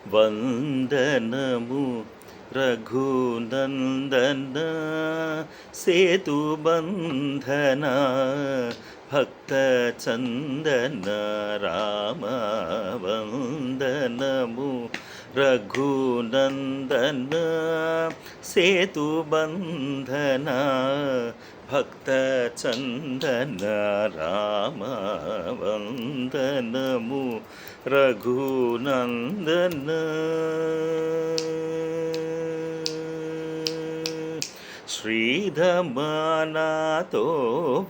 వందనము రఘునందన సేతుబంధన భక్త చందన రామ. వందనము రఘునందన సేతుబంధన భక్త చందన రామ. వందనము రఘునందన. శ్రీధమా నాతో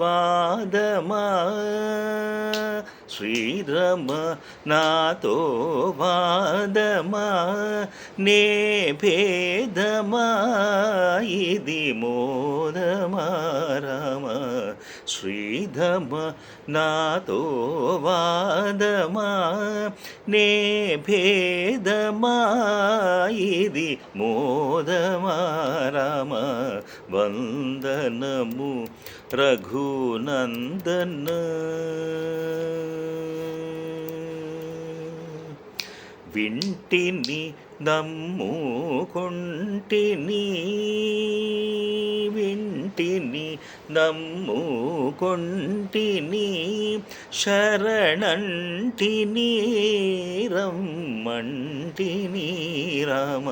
వాదమా, శ్రీరమ నాతో వాదమా, నే భేదమా ఇది మోదమా రామ. శ్రీధమ నాతో వాదమా, నే భేదమా ఇది మోదమా రామ. వందనము రఘునందన. వింటిని నమ్ముకొంటిని, వింటిని నమ్ముకొంటిని, శరణంటిని రమ్మంటిని రామ.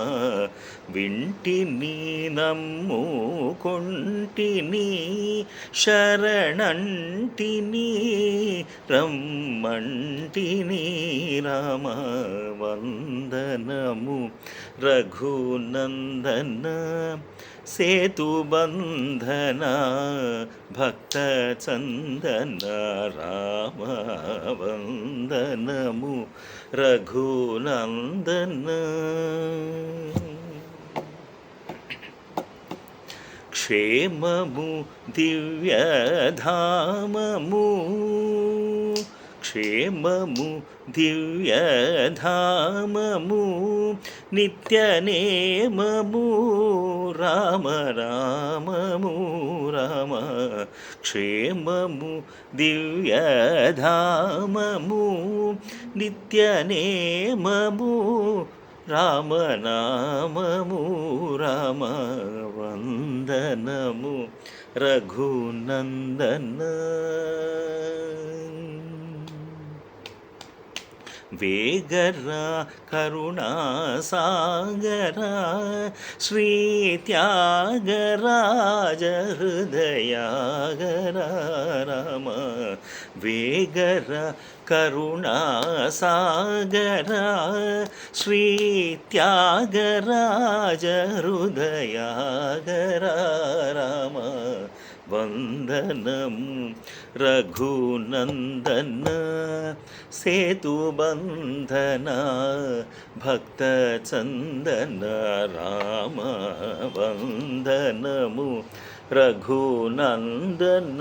వింటిని నమ్ముకొంటిని, శరణంటిని రమ్మంటిని రామ. వందనము రఘునందన సేతుబంధన భక్త చందన రామ. వందనము రఘునందన. క్షేమము దివ్యధామము, క్షేమము దివ్యధామము, నిత్యనేమము రామ రామము రామ. క్షేమము దివ్యధామము, నిత్యనేమము రామనామము రామ. వందనము రఘునందన. వేగరా కరుణాసాగరా, శ్రీ త్యాగరాజ హృదయాగరా రామ. వేగర కరుణాసాగరా, శ్రీ త్యాగరాజ హృదయాగరా రామ. వందనము రఘునందన సేతుబంధన భక్త చందన రామ. వందనము రఘునందన.